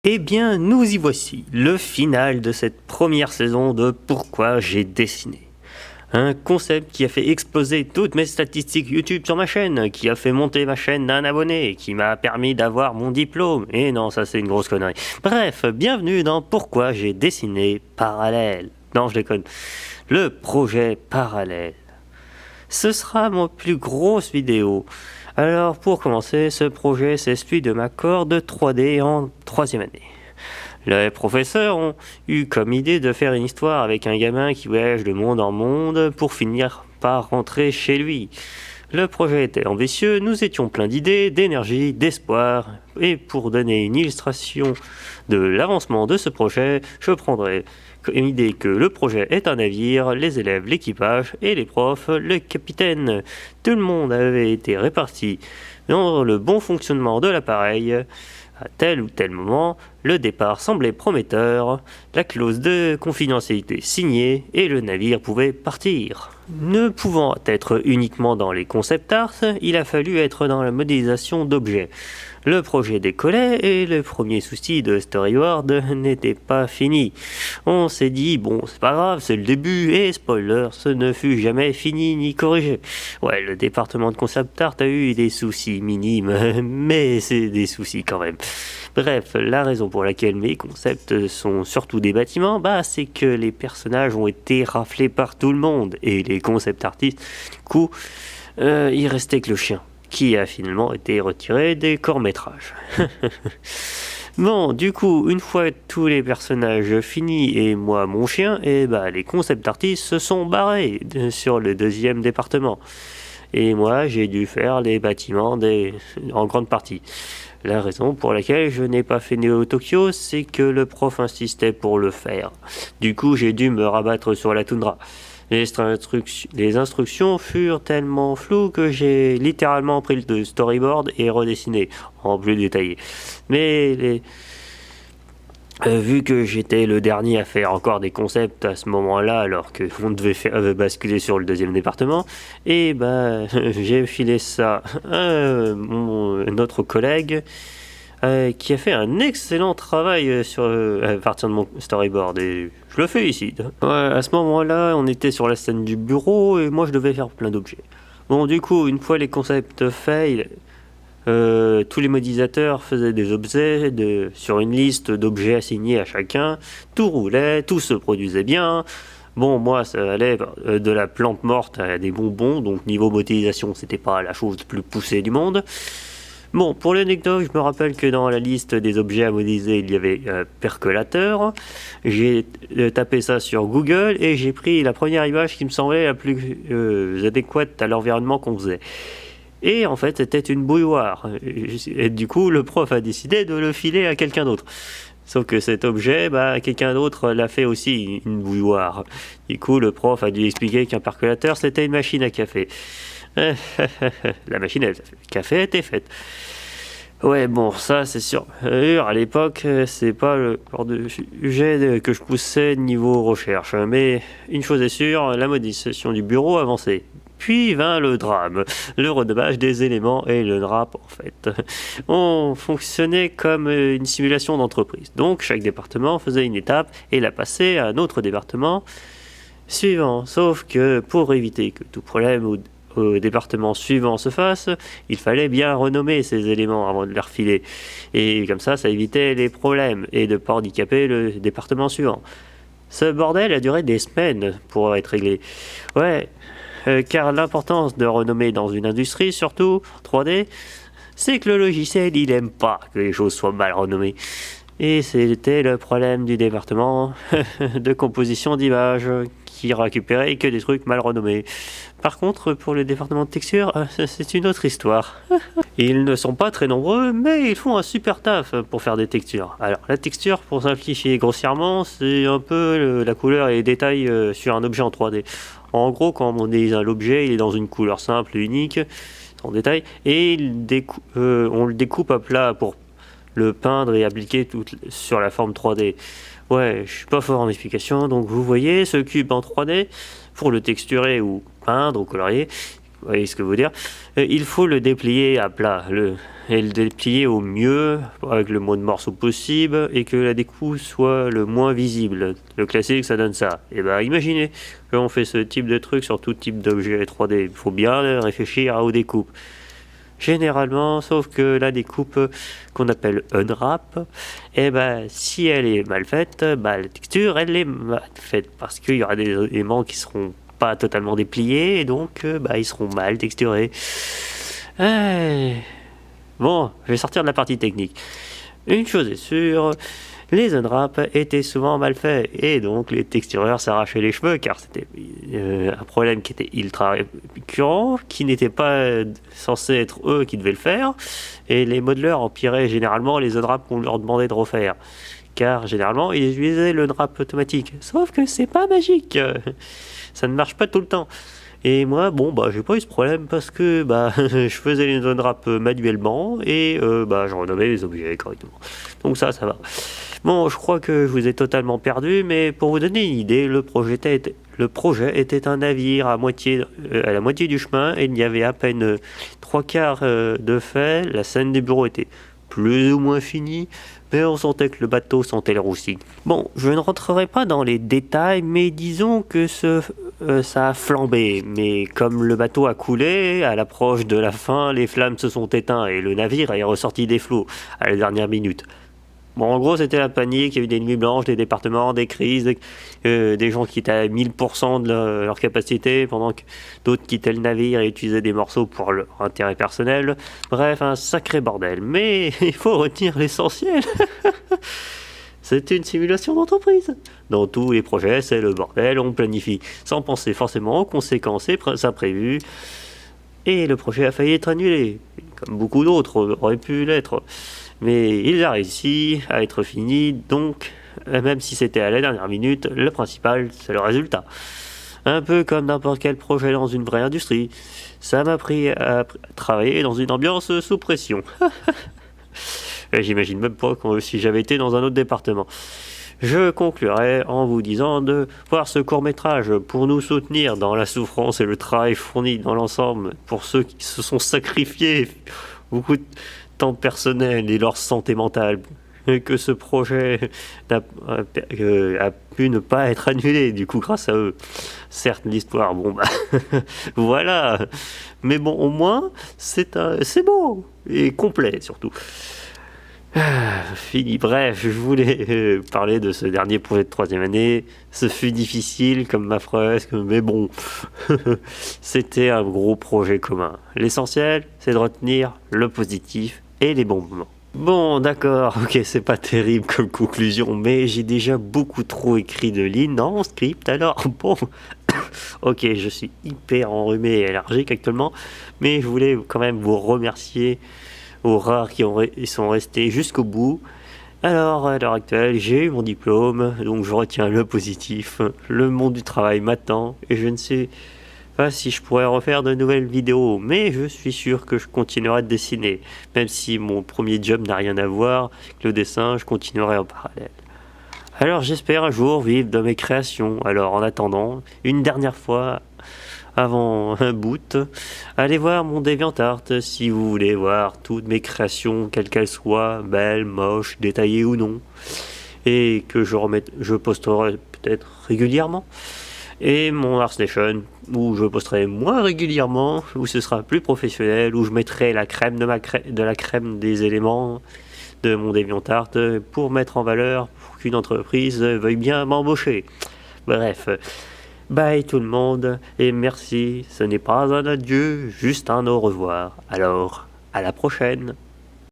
Eh bien, nous y voici, le final de cette première saison de Pourquoi j'ai dessiné. Un concept qui a fait exploser toutes mes statistiques YouTube sur ma chaîne, qui a fait monter ma chaîne d'un abonné, qui m'a permis d'avoir mon diplôme. Et non, ça c'est une grosse connerie. Bref, bienvenue dans Pourquoi j'ai dessiné Parallèle. Non, je déconne. Le projet Parallèle. Ce sera mon plus grosse vidéo. Alors pour commencer, ce projet c'est celui de ma cohorte de 3D en 3e année. Les professeurs ont eu comme idée de faire une histoire avec un gamin qui voyage de monde en monde pour finir par rentrer chez lui. Le projet était ambitieux, nous étions pleins d'idées, d'énergie, d'espoir, et pour donner une illustration de l'avancement de ce projet, je prendrai comme idée que le projet est un navire, les élèves l'équipage et les profs le capitaine. Tout le monde avait été réparti dans le bon fonctionnement de l'appareil. À tel ou tel moment, le départ semblait prometteur, la clause de confidentialité signée et le navire pouvait partir. Ne pouvant être uniquement dans les concept art, il a fallu être dans la modélisation d'objets. Le projet décollait et le premier souci de storyboard n'était pas fini. On s'est dit, bon, c'est pas grave, c'est le début, et spoiler, ce ne fut jamais fini ni corrigé. Ouais, le département de concept art a eu des soucis minimes, mais c'est des soucis quand même. Bref, la raison pour laquelle mes concepts sont surtout des bâtiments, c'est que les personnages ont été raflés par tout le monde, et les concept artistes, du coup, il restait que le chien, qui a finalement été retiré des courts-métrages. Bon, du coup, une fois tous les personnages finis et moi mon chien, les concept artistes se sont barrés sur le 2e département. Et moi, j'ai dû faire les bâtiments en grande partie. La raison pour laquelle je n'ai pas fait Neo Tokyo, c'est que le prof insistait pour le faire. Du coup, j'ai dû me rabattre sur la toundra. Les instructions furent tellement floues que j'ai littéralement pris le storyboard et redessiné en plus détaillé. Mais vu que j'étais le dernier à faire encore des concepts à ce moment-là, alors qu'on devait basculer sur le 2e département, j'ai filé ça à notre collègue qui a fait un excellent travail à partir de mon storyboard, et je le félicite. Ouais, à ce moment-là, on était sur la scène du bureau et moi je devais faire plein d'objets. Bon, du coup, une fois les concepts faits, tous les modélisateurs faisaient des objets sur une liste d'objets assignés à chacun. Tout roulait, tout se produisait bien. Bon, moi, ça allait de la plante morte à des bonbons, donc niveau modélisation, c'était pas la chose la plus poussée du monde. Bon, pour l'anecdote, je me rappelle que dans la liste des objets à modéliser, il y avait percolateur. J'ai tapé ça sur Google et j'ai pris la première image qui me semblait la plus adéquate à l'environnement qu'on faisait. Et en fait, c'était une bouilloire. Et du coup, le prof a décidé de le filer à quelqu'un d'autre. Sauf que cet objet, quelqu'un d'autre l'a fait aussi, une bouilloire. Du coup, le prof a dû expliquer qu'un percolateur, c'était une machine à café. La machine à café était faite. Ouais, bon, ça c'est sûr. À l'époque, c'est pas le genre de sujet que je poussais niveau recherche. Mais une chose est sûre, la modélisation du bureau avançait. Puis vint le drame, le redommage des éléments et le drap en fait. On fonctionnait comme une simulation d'entreprise. Donc chaque département faisait une étape et la passait à un autre département suivant. Sauf que pour éviter que tout problème au département suivant se fasse, il fallait bien renommer ces éléments avant de les refiler. Et comme ça évitait les problèmes et de ne pas handicaper le département suivant. Ce bordel a duré des semaines pour être réglé. Ouais. Car l'importance de renommer dans une industrie, surtout 3D, c'est que le logiciel, il aime pas que les choses soient mal renommées. Et c'était le problème du département de composition d'images, qui récupérait que des trucs mal renommés. Par contre, pour le département de texture, c'est une autre histoire. Ils ne sont pas très nombreux, mais ils font un super taf pour faire des textures. Alors, la texture, pour simplifier grossièrement, c'est un peu la couleur et les détails sur un objet en 3D. En gros, quand on modélise l'objet, il est dans une couleur simple et unique, sans détail, et on le découpe à plat pour le peindre et appliquer tout sur la forme 3D. Ouais, je suis pas fort en explication, donc vous voyez ce cube en 3D, pour le texturer ou peindre ou colorier, vous voyez ce que je veux dire, il faut le déplier à plat, et le déplier au mieux, avec le moins de morceaux possible, et que la découpe soit le moins visible. Le classique, ça donne ça. Et ben, imaginez qu'on fait ce type de truc sur tout type d'objet 3D. Il faut bien réfléchir aux découpes. Généralement, sauf que la découpe qu'on appelle unwrap, et ben, si elle est mal faite, la texture, elle est mal faite, parce qu'il y aura des éléments qui seront pas totalement dépliés, et donc ils seront mal texturés. Bon, je vais sortir de la partie technique. Une chose est sûre, les unwraps étaient souvent mal faits, et donc les textureurs s'arrachaient les cheveux, car c'était un problème qui était ultra récurrent, qui n'était pas censé être eux qui devaient le faire, et les modeleurs empiraient généralement les unwraps qu'on leur demandait de refaire. Car généralement, ils utilisaient l'unwrap automatique. Sauf que c'est pas magique. Ça ne marche pas tout le temps. Et moi, j'ai pas eu ce problème parce que je faisais les unwraps manuellement et je renommais les objets correctement. Donc ça va. Bon, je crois que je vous ai totalement perdu, mais pour vous donner une idée, le projet était un navire à la moitié du chemin et il y avait à peine 3/4 de fait. La scène des bureaux était plus ou moins finie, mais on sentait que le bateau sentait le roussi. Bon, je ne rentrerai pas dans les détails, mais disons que ça a flambé. Mais comme le bateau a coulé, à l'approche de la fin, les flammes se sont éteintes et le navire est ressorti des flots à la dernière minute. Bon, en gros, c'était la panique, il y a eu des nuits blanches, des départements, des crises, des gens qui étaient à 1000% de leur capacité, pendant que d'autres quittaient le navire et utilisaient des morceaux pour leur intérêt personnel. Bref, un sacré bordel. Mais il faut retenir l'essentiel. C'est une simulation d'entreprise. Dans tous les projets, c'est le bordel, on planifie sans penser forcément aux conséquences et imprévues. Et le projet a failli être annulé, comme beaucoup d'autres auraient pu l'être. Mais il a réussi à être fini, donc même si c'était à la dernière minute, le principal, c'est le résultat. Un peu comme n'importe quel projet dans une vraie industrie. Ça m'a pris à travailler dans une ambiance sous pression. J'imagine même pas si j'avais été dans un autre département. Je conclurai en vous disant de voir ce court-métrage pour nous soutenir dans la souffrance et le travail fourni dans l'ensemble pour ceux qui se sont sacrifiés beaucoup de temps personnel et leur santé mentale, que ce projet a pu ne pas être annulé du coup grâce à eux. Certes, l'histoire, voilà, mais bon, au moins c'est beau et complet surtout. Fini. Bref, je voulais parler de ce dernier projet de 3e année. Ce fut difficile comme ma fresque, mais bon, c'était un gros projet commun. L'essentiel, c'est de retenir le positif et les bons moments. Bon, d'accord, ok, c'est pas terrible comme conclusion, mais j'ai déjà beaucoup trop écrit de lignes dans mon script, alors bon, ok, je suis hyper enrhumé et allergique actuellement, mais je voulais quand même vous remercier aux rares qui sont restés jusqu'au bout. Alors, à l'heure actuelle, j'ai eu mon diplôme, donc je retiens le positif. Le monde du travail m'attend, et je ne sais pas si je pourrais refaire de nouvelles vidéos, mais je suis sûr que je continuerai de dessiner. Même si mon premier job n'a rien à voir avec le dessin, je continuerai en parallèle. Alors, j'espère un jour vivre de mes créations. Alors, en attendant, une dernière fois, avant un boot, allez voir mon DeviantArt si vous voulez voir toutes mes créations, quelles qu'elles soient, belles, moches, détaillées ou non, et que je posterai peut-être régulièrement. Et mon ArtStation, où je posterai moins régulièrement, où ce sera plus professionnel, où je mettrai la crème de la crème des éléments de mon DeviantArt pour mettre en valeur, pour qu'une entreprise veuille bien m'embaucher. Bref. Bye tout le monde, et merci, ce n'est pas un adieu, juste un au revoir. Alors, à la prochaine.